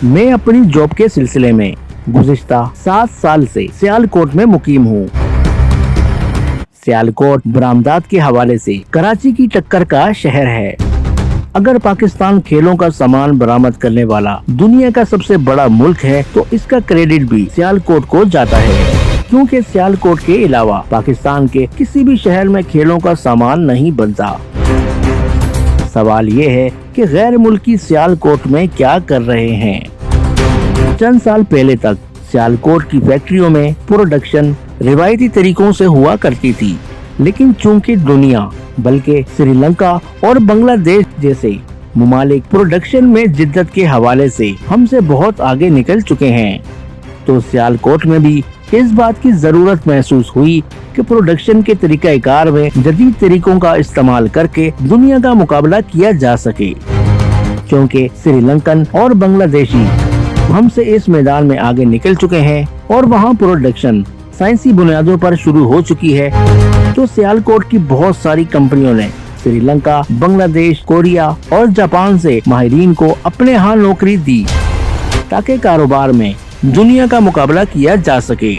میں اپنی جاب کے سلسلے میں گزشتہ 7 سال سے سیالکوٹ میں مقیم ہوں۔ سیالکوٹ برآمدات کے حوالے سے کراچی کی ٹکر کا شہر ہے۔ اگر پاکستان کھیلوں کا سامان برآمد کرنے والا دنیا کا سب سے بڑا ملک ہے تو اس کا کریڈٹ بھی سیالکوٹ کو جاتا ہے، کیونکہ سیالکوٹ کے علاوہ پاکستان کے کسی بھی شہر میں کھیلوں کا سامان نہیں بنتا۔ سوال یہ ہے کہ غیر ملکی سیالکوٹ میں کیا کر رہے ہیں؟ چند سال پہلے تک سیالکوٹ کی فیکٹریوں میں پروڈکشن روایتی طریقوں سے ہوا کرتی تھی، لیکن چونکہ دنیا بلکہ سری لنکا اور بنگلہ دیش جیسے ممالک پروڈکشن میں جدت کے حوالے سے ہم سے بہت آگے نکل چکے ہیں، تو سیالکوٹ میں بھی اس بات کی ضرورت محسوس ہوئی کہ پروڈکشن کے طریقہ کار میں جدید طریقوں کا استعمال کر کے دنیا کا مقابلہ کیا جا سکے، کیونکہ سری لنکن اور بنگلہ دیشی ہم سے اس میدان میں آگے نکل چکے ہیں اور وہاں پروڈکشن سائنسی بنیادوں پر شروع ہو چکی ہے۔ تو سیالکوٹ کی بہت ساری کمپنیوں نے سری لنکا، بنگلہ دیش، کوریا اور جاپان سے ماہرین کو اپنے ہاں نوکری دی تاکہ کاروبار میں دنیا کا مقابلہ کیا جا سکے۔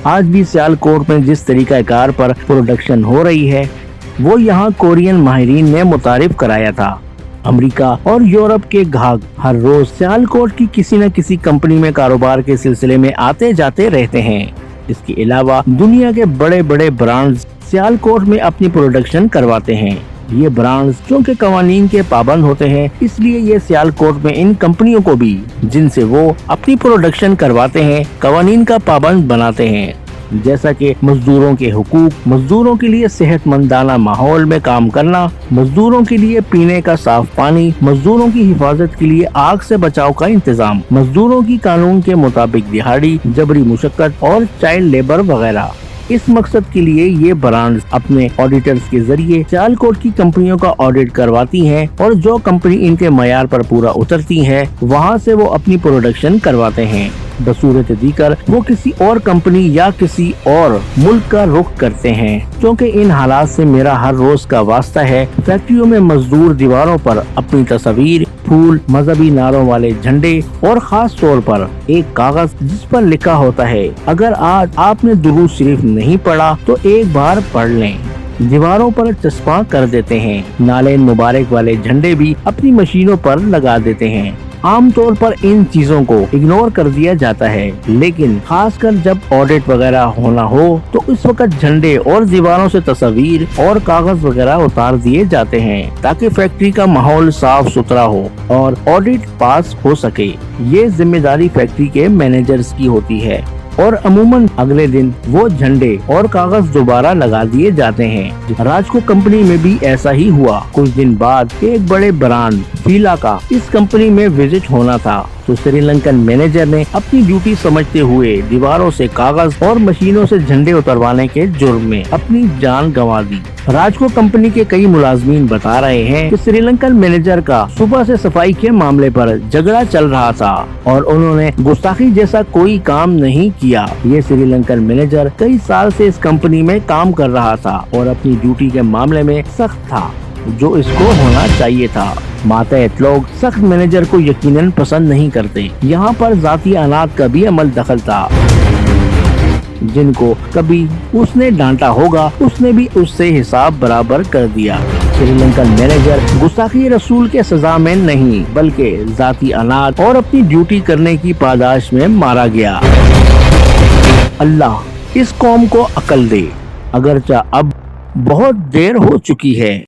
آج بھی سیالکوٹ میں جس طریقہ کار پر پروڈکشن ہو رہی ہے وہ یہاں کورین ماہرین نے متعارف کرایا تھا۔ امریکہ اور یورپ کے گاہک ہر روز سیالکوٹ کی کسی نہ کسی کمپنی میں کاروبار کے سلسلے میں آتے جاتے رہتے ہیں۔ اس کے علاوہ دنیا کے بڑے بڑے برانڈز سیالکوٹ میں اپنی پروڈکشن کرواتے ہیں۔ یہ برانڈز چونکہ قوانین کے پابند ہوتے ہیں، اس لیے یہ سیالکوٹ میں ان کمپنیوں کو بھی جن سے وہ اپنی پروڈکشن کرواتے ہیں قوانین کا پابند بناتے ہیں، جیسا کہ مزدوروں کے حقوق، مزدوروں کے لیے صحت مندانہ ماحول میں کام کرنا، مزدوروں کے لیے پینے کا صاف پانی، مزدوروں کی حفاظت کے لیے آگ سے بچاؤ کا انتظام، مزدوروں کی قانون کے مطابق دہاڑی، جبری مشقت اور چائلڈ لیبر وغیرہ۔ اس مقصد کے لیے یہ برانڈز اپنے آڈیٹرز کے ذریعے سیالکوٹ کی کمپنیوں کا آڈٹ کرواتی ہیں، اور جو کمپنی ان کے معیار پر پورا اترتی ہے وہاں سے وہ اپنی پروڈکشن کرواتے ہیں۔ بصورت دیگر وہ کسی اور کمپنی یا کسی اور ملک کا رخ کرتے ہیں۔ کیونکہ ان حالات سے میرا ہر روز کا واسطہ ہے، فیکٹریوں میں مزدور دیواروں پر اپنی تصاویر، پھول، مذہبی نعروں والے جھنڈے اور خاص طور پر ایک کاغذ جس پر لکھا ہوتا ہے اگر آج آپ نے درود شریف نہیں پڑھا تو ایک بار پڑھ لیں، دیواروں پر چسپاں کر دیتے ہیں۔ نالین مبارک والے جھنڈے بھی اپنی مشینوں پر لگا دیتے ہیں۔ عام طور پر ان چیزوں کو اگنور کر دیا جاتا ہے، لیکن خاص کر جب آڈٹ وغیرہ ہونا ہو تو اس وقت جھنڈے اور دیواروں سے تصاویر اور کاغذ وغیرہ اتار دیے جاتے ہیں تاکہ فیکٹری کا ماحول صاف ستھرا ہو اور آڈٹ پاس ہو سکے۔ یہ ذمہ داری فیکٹری کے مینیجرز کی ہوتی ہے، اور عموماً اگلے دن وہ جھنڈے اور کاغذ دوبارہ لگا دیے جاتے ہیں۔ راجکو کمپنی میں بھی ایسا ہی ہوا۔ کچھ دن بعد ایک بڑے برانڈ فیلا کا اس کمپنی میں وزٹ ہونا تھا، تو سری لنکن مینیجر نے اپنی ڈیوٹی سمجھتے ہوئے دیواروں سے کاغذ اور مشینوں سے جھنڈے اتروانے کے جرم میں اپنی جان گنوا دی۔ راجکو کمپنی کے کئی ملازمین بتا رہے ہیں کہ سری لنکن مینیجر کا صبح سے صفائی کے معاملے پر جھگڑا چل رہا تھا اور انہوں نے گستاخی جیسا کوئی کام نہیں کیا۔ یہ سری لنکن مینیجر کئی سال سے اس کمپنی میں کام کر رہا تھا اور اپنی ڈیوٹی کے معاملے میں سخت تھا، جو اس کو ہونا چاہیے تھا۔ ماتحت لوگ سخت مینیجر کو یقیناً پسند نہیں کرتے۔ یہاں پر ذاتی انات کا بھی عمل دخل تھا۔ جن کو کبھی اس نے ڈانٹا ہوگا اس نے بھی اس سے حساب برابر کر دیا۔ سری لنکن مینیجر گستاخی رسول کے سزا میں نہیں بلکہ ذاتی انات اور اپنی ڈیوٹی کرنے کی پاداش میں مارا گیا۔ اللہ اس قوم کو عقل دے، اگرچہ اب بہت دیر ہو چکی ہے۔